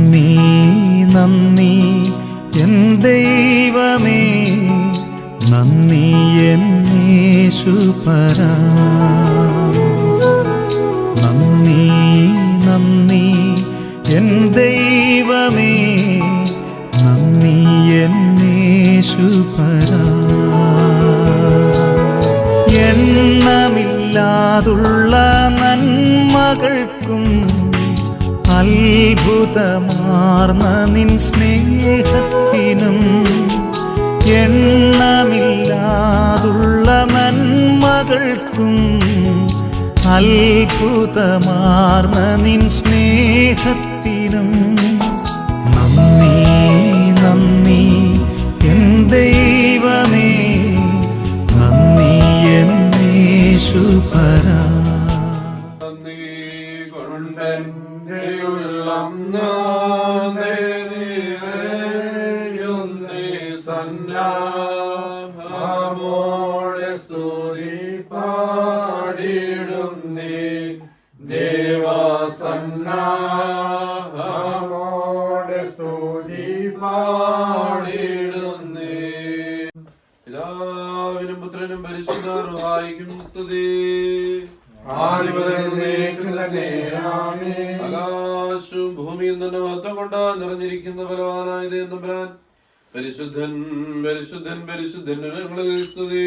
നന്ദി നന്ദി എൻ ദൈവമേ, നന്ദി എൻ യേശുപരാ. നന്ദി നന്ദി എൻ ദൈവമേ, നന്ദി എൻ യേശുപരാ. എണ്ണമില്ലാതുള്ള നന്മകൾക്കും അത്ഭുതമാർന്ന നിൻ സ്നേഹത്തിനും, എണ്ണമില്ലാതുള്ള നന്മകൾക്കും അത്ഭുതമാർന്ന നിൻ സ്നേഹത്തിനും നന്ദി നന്ദി എൻ ദൈവമേ, നന്ദി എൻ യേശുപരാ. പിതാവിനും പുത്രനും പരിശുദ്ധ റൂഹായിക്കും സ്തുതി. ആകാശവും ഭൂമിയിൽ നിന്ന് മഹത്വം കൊണ്ട് നിറഞ്ഞിരിക്കുന്ന ബലവാനായ തമ്പുരാൻ പരിശുദ്ധൻ പരിശുദ്ധൻ പരിശുദ്ധൻ ഞങ്ങളിൽ സ്തുതി.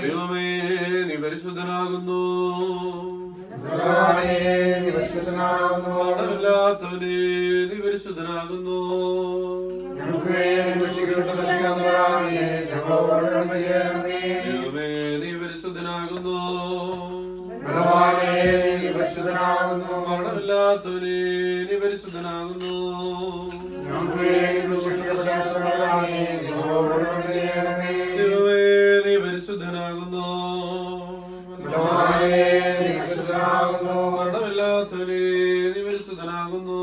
ദൈവമേ നീ പരിശുദ്ധനാകുന്നു, പാപമില്ലാത്തവനേ നീ പരിശുദ്ധനാകുന്നു. ദൈവമേ നീ പരിശുദ്ധനാകുന്നു, പാപമില്ലാത്തവനേ നീ പരിശുദ്ധനാകുന്നു. ദൈവമേ നീ പരിശുദ്ധനാകുന്നു, മരണമില്ലാത്തവനേ നീ പരിശുദ്ധനാകുന്നു.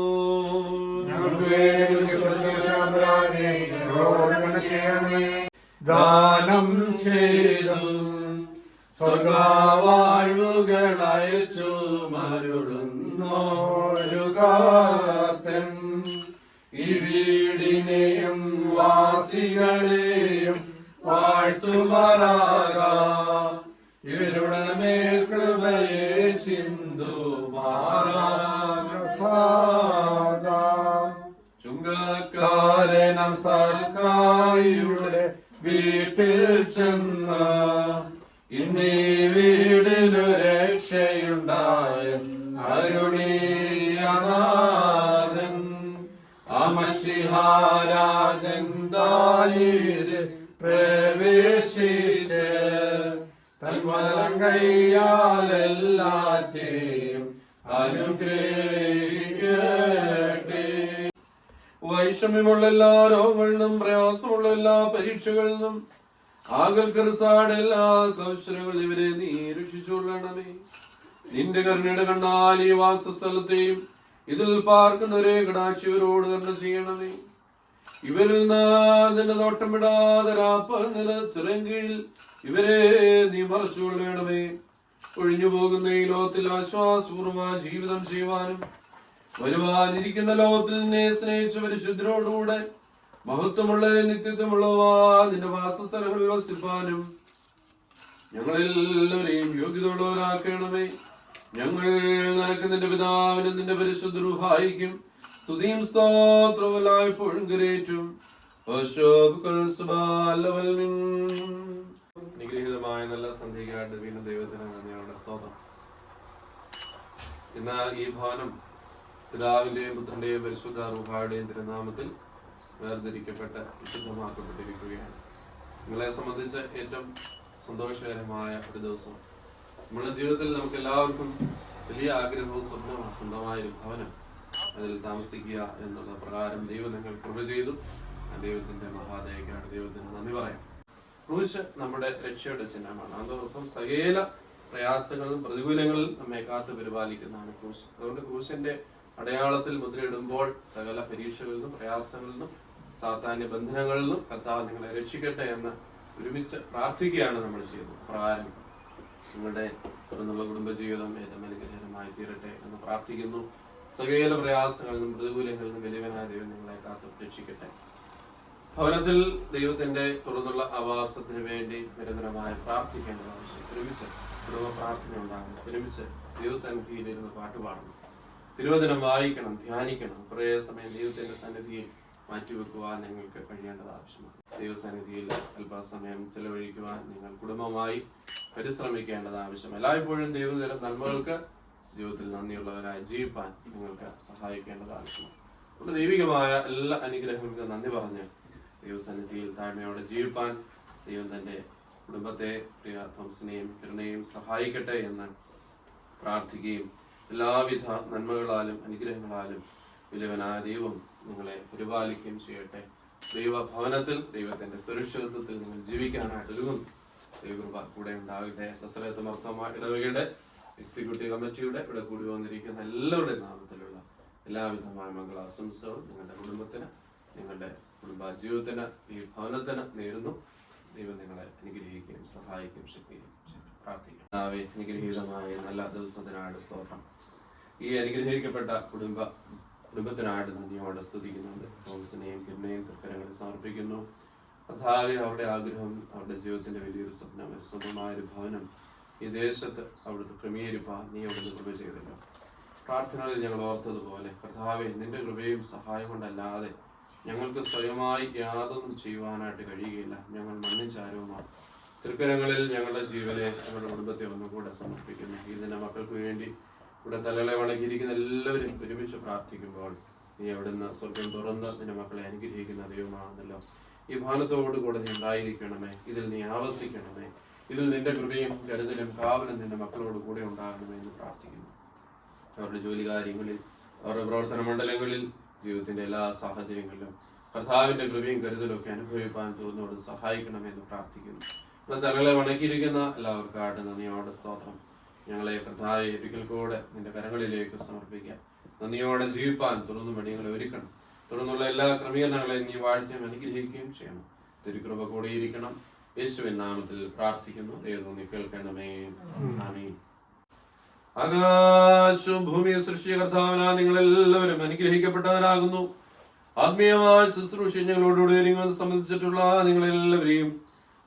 ദാനം ചെയ്തു സ്വർഗവാഴ്വുകളയച്ചു മരുളുന്നോരു കാത്തൻ, ഈ വീടിനെയും വാസികളെയും വാഴ്ത്തുമാറാകാ. ഇവരുടെ മേൽ കൃപയെ ചിന്തുമാറാകാ. ചുങ്കക്കാരനം സർക്കാരിയുടെ വീട്ടിൽ ചെന്ന് ഇന്നീ വീടിനു രക്ഷയുണ്ടായ അരുണീയനാഥൻ അമശിഹാരാജൻ ദാനീര് പ്രവേശിച്ച് തന്മലം കൈയാലെല്ലാറ്റെയും അനുഗ്രഹിക്കട്ടെ. വൈഷമ്യമുള്ള എല്ലാ രോഗങ്ങളിൽ നിന്നും പ്രയാസമുള്ള എല്ലാ പരീക്ഷകളിൽ നിന്നും ആകൽക്കറുസാട് എല്ലാ കൗശലങ്ങളും ഇവരെ നീ രക്ഷിച്ചുകൊള്ളണമേ. നിന്റെ കരുണയുടെ കണ്ടാൽ ഈ വാസസ്ഥലത്തെയും ഇതിൽ പാർക്കുന്നവരെ കടാക്ഷിവരോട് കരുണ ചെയ്യണമേ. ഇവരിൽ നിന്റെ നോട്ടം വിടാതെ രാപ്പകൽ ചിറങ്കീഴിൽ ഇവരെ നീ മറച്ചുകൊള്ളണമേ. ഒഴിഞ്ഞു പോകുന്ന ഈ ലോകത്തിൽ ആശ്വാസപൂർവമായ ജീവിതം ചെയ്യുവാനും വരുവാനിരിക്കുന്ന ലോകത്തിൽ നിന്നെ സ്നേഹിച്ച പരിശുദ്ധരോടുകൂടെ മഹത്വമുള്ള നിത്യത്വമുള്ളവാ നിന്റെ വാസസ്ഥലങ്ങളിൽ വസിപ്പാനും ഞങ്ങളെല്ലാവരെയും യോഗ്യതയുള്ളവരാക്കണമേ. ഞങ്ങൾ നിനക്ക് നിന്റെ പിതാവിനും നിന്റെ പരിശുദ്ധ റൂഹായിക്കും സ്തുതിയും സ്തോത്രവും എല്ലായ്പ്പോഴും കരേറ്റും. നിഗ്രഹീതമായ നല്ല സന്ധ്യയ്ക്കായിട്ട് വീണ്ടും ദൈവത്തിന് നന്ദിയോടെ സ്തോത്രം. ഇന്ന് ഈ ഭവനം പിതാവിന്റെയും പുത്രന്റെയും പരിശുദ്ധ റൂഹായുടെയും തിരുനാമത്തിൽ വേർതിരിക്കപ്പെട്ട് വിശുദ്ധമാക്കപ്പെട്ടിരിക്കുകയാണ്. നിങ്ങളെ സംബന്ധിച്ച് ഏറ്റവും സന്തോഷകരമായ ഒരു ദിവസം. നമ്മുടെ ജീവിതത്തിൽ നമുക്ക് എല്ലാവർക്കും വലിയ ആഗ്രഹവും സ്വപ്നവും സ്വന്തമായൊരു ഭവനം അതിൽ താമസിക്കുക എന്നുള്ള പ്രകാരം ദൈവം നിങ്ങൾ കൃപ ചെയ്തു. ദൈവത്തിന്റെ മഹാദയക്കാണ് ദൈവത്തിന് നന്ദി പറയാം. ക്രൂശ് നമ്മുടെ രക്ഷയുടെ ചിഹ്നമാണ്. അതോടൊപ്പം സകല പ്രയാസങ്ങളും പ്രതികൂലങ്ങളും നമ്മെ കാത്തു പരിപാലിക്കുന്നതാണ് ക്രൂശ്. അതുകൊണ്ട് ക്രൂശിന്റെ അടയാളത്തിൽ മുദ്രയിടുമ്പോൾ സകല പരീക്ഷകളിൽ നിന്നും പ്രയാസങ്ങളിൽ നിന്നും സാത്താന്യ ബന്ധനങ്ങളിൽ നിന്നും കർത്താവ് നിങ്ങളെ രക്ഷിക്കട്ടെ എന്ന് ഒരുമിച്ച് പ്രാർത്ഥിക്കുകയാണ് നമ്മൾ ചെയ്യുന്നത്. പ്രകാരം നിങ്ങളുടെ തുടർന്നുള്ള കുടുംബജീവിതം ഏറ്റവും അനുഗ്രഹമായി തീരട്ടെ എന്ന് പ്രാർത്ഥിക്കുന്നു. സകല പ്രയാസങ്ങളിൽ നിന്നും പ്രതികൂലങ്ങളിൽ നിന്നും വലിയവനായ ദൈവം നിങ്ങളെ കാത്തു രക്ഷിക്കട്ടെ. ഭവനത്തിൽ ദൈവത്തിന്റെ തുടർന്നുള്ള ആവാസത്തിന് വേണ്ടി നിരന്തരമായി പ്രാർത്ഥിക്കേണ്ടത് ആവശ്യം. ഒരുമിച്ച് കുടുംബ പ്രാർത്ഥന ഉണ്ടാകണം. ഒരുമിച്ച് ദൈവസന്നിധിയിലിരുന്ന് പാട്ടുപാടണം. തിരുവചനം വായിക്കണം, ധ്യാനിക്കണം. കുറേ സമയം ദൈവത്തിന്റെ സന്നിധിയിൽ മാറ്റിവെക്കുവാൻ നിങ്ങൾക്ക് കഴിയേണ്ടത് ആവശ്യമാണ്. ദൈവസന്നിധിയിൽ അല്പസമയം ചെലവഴിക്കുവാൻ നിങ്ങൾ കുടുംബമായി പരിശ്രമിക്കേണ്ടത് ആവശ്യം. എല്ലായ്പ്പോഴും ദൈവം തരും നന്മകൾക്ക് ജീവിതത്തിൽ നന്ദിയുള്ളവരായി ജീവിപ്പാൻ നിങ്ങൾക്ക് സഹായിക്കേണ്ടത് ആവശ്യമാണ്. നമ്മുടെ ദൈവികമായ എല്ലാ അനുഗ്രഹങ്ങൾക്കും നന്ദി പറഞ്ഞ് ദൈവസന്നിധിയിൽ താഴ്മയോടെ ജീവിപ്പാൻ ദൈവം തന്റെ കുടുംബത്തെ പ്രിയ തോമസിനെയും കിരണയെയും സഹായിക്കട്ടെ എന്ന് പ്രാർത്ഥിക്കുകയും എല്ലാവിധ നന്മകളാലും അനുഗ്രഹങ്ങളാലും വലിയവനായ ദൈവം നിങ്ങളെ പരിപാലിക്കുകയും ചെയ്യട്ടെ. ദൈവഭവനത്തിൽ ദൈവത്തിന്റെ സുരക്ഷിതത്വത്തിൽ നിങ്ങൾ ജീവിക്കാനായിട്ട് ഒരുങ്ങും. ദൈവകൃപ കൂടെ ഉണ്ടാകട്ടെ. ദസറത്ത് മർത്തമായ ഇടവകയുടെ എക്സിക്യൂട്ടീവ് കമ്മിറ്റിയുടെ ഇവിടെ കൂടി വന്നിരിക്കുന്ന എല്ലാവരുടെയും നാമത്തിലുള്ള എല്ലാവിധമായ മംഗളാശംസകളും നിങ്ങളുടെ കുടുംബത്തിന്, നിങ്ങളുടെ കുടുംബജീവിതത്തിന്, ഈ ഭവനത്തിന് നേരുന്നു. ദൈവം നിങ്ങളെ അനുഗ്രഹിക്കുകയും സഹായിക്കുകയും ശക്തിയും പ്രാർത്ഥിക്കും. അനുഗ്രഹീതമായ നല്ല ദിവസത്തിനായിട്ട് സ്തോത്രം. ഈ അനുഗ്രഹിക്കപ്പെട്ട കുടുംബത്തിനായിട്ട് നന്ദിയോടെ സ്തുതിക്കുന്നുണ്ട്. തോമസിനെയും കിരണയും തൃക്കരങ്ങളിൽ സമർപ്പിക്കുന്നു. കർത്താവേ, അവരുടെ ആഗ്രഹം, അവരുടെ ജീവിതത്തിന്റെ വലിയൊരു സ്വപ്നം, ഒരു സ്വന്തമായൊരു ഭവനം ഈ ദേശത്ത് അവിടുത്തെ ക്രമീകരിപ്പാൻ നീ അവിടുന്ന് കൃപ ചെയ്തല്ലോ. പ്രാർത്ഥനകളിൽ ഞങ്ങൾ ഓർത്തതുപോലെ കർത്താവേ, നിന്റെ കൃപയും സഹായം കൊണ്ടല്ലാതെ ഞങ്ങൾക്ക് സ്വയമായി യാതൊന്നും ചെയ്യുവാനായിട്ട് കഴിയുകയില്ല. ഞങ്ങൾ മണ്ണും ചാരവുമാണ്. തൃക്കരങ്ങളിൽ ഞങ്ങളുടെ ജീവനെ, ഞങ്ങളുടെ കുടുംബത്തെ ഒന്നുകൂടെ സമർപ്പിക്കുന്നു. ഇതിന്റെ മക്കൾക്ക് വേണ്ടി ഇവിടെ തലകളെ വണങ്ങിയിരിക്കുന്ന എല്ലാവരും ഒരുമിച്ച് പ്രാർത്ഥിക്കുമ്പോൾ നീ അവിടുന്ന് സ്വർഗം തുറന്ന് നിന്റെ മക്കളെ അനുഗ്രഹിക്കുന്ന ദൈവമാണെന്നല്ലോ. ഈ ഭവനത്തോടുകൂടെ നീ ഉണ്ടായിരിക്കണമേ. ഇതിൽ നീ ആവസിക്കണമേ. ഇതിൽ നിന്റെ കൃപയും കരുതലും കാവലും നിന്റെ മക്കളോട് കൂടെ ഉണ്ടാകണമേ എന്ന് പ്രാർത്ഥിക്കുന്നു. അവരുടെ ജോലി കാര്യങ്ങളിൽ, അവരുടെ പ്രവർത്തന മണ്ഡലങ്ങളിൽ, ജീവിതത്തിന്റെ എല്ലാ സാഹചര്യങ്ങളിലും കർത്താവിന്റെ കൃപയും കരുതലും ഒക്കെ അനുഭവിപ്പാൻ തോന്നുന്നോട് സഹായിക്കണമെന്ന് പ്രാർത്ഥിക്കുന്നു. തലകളെ വണക്കിയിരിക്കുന്ന എല്ലാവർക്കായിട്ട് നന്ദിയോടെ സ്തോത്രം. ഞങ്ങളെ കർത്താവെ ഒരിക്കൽ കൂടെ നിന്റെ കരങ്ങളിലേക്ക് സമർപ്പിക്കാം. നന്ദിയോടെ ജീവിപ്പാൻ തുറന്നു പണികളെ ഒരുക്കണം. തുടർന്നുള്ള എല്ലാ ക്രമീകരണങ്ങളെയും നീ വാഴ്ചയും അനുഗ്രഹിക്കുകയും ചെയ്യണം. തിരുകൃപ കൂടിയിരിക്കണം. യേശുവിൻ നാമത്തിൽ പ്രാർത്ഥിക്കുന്നു. ദൈവം നീ കേൾക്കണമേ. ആമേൻ. ആകാശവും ഭൂമിയും സൃഷ്ടിയ കർത്താവിനാൽ നിങ്ങൾ എല്ലാവരും അനുഗ്രഹിക്കപ്പെട്ടവരാകുന്നു. ആത്മീയമായ ശുശ്രൂഷ ഞങ്ങളോടുകൂടി സംബന്ധിച്ചിട്ടുള്ള നിങ്ങളെല്ലാവരെയും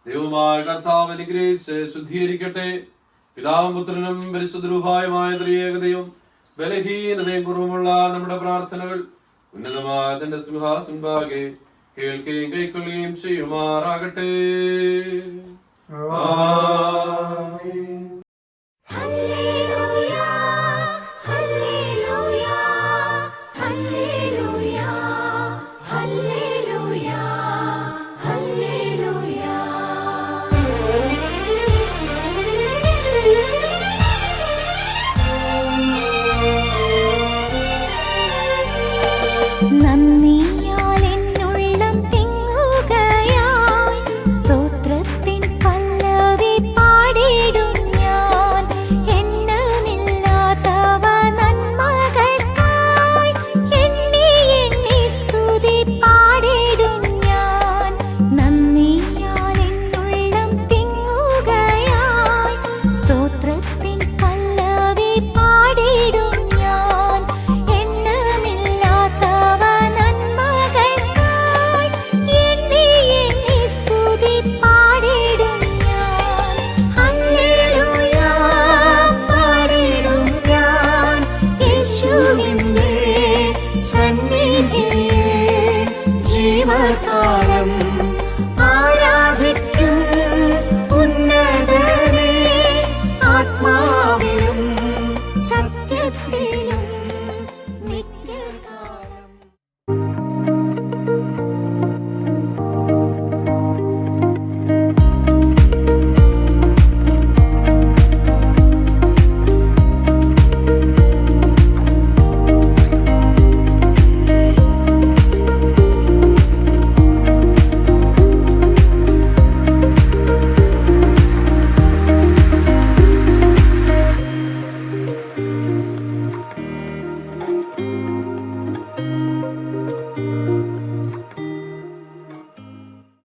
ദൈവമായ കർത്താവ് അനുഗ്രഹിച്ച് ശുദ്ധീകരിക്കട്ടെ. പിതാവും പുത്രനും പരിശുദ്ധരൂഹായുമായ ത്രിയേകതയും ബലഹീനതയും കുറവുമുള്ള നമ്മുടെ പ്രാർത്ഥനകൾ ഉന്നതമായ തന്റെ സിംഹാസനഭാഗെ കേൾക്കുകയും കൈക്കൊള്ളുകയും ചെയ്യുമാറാകട്ടെ. ആമേൻ.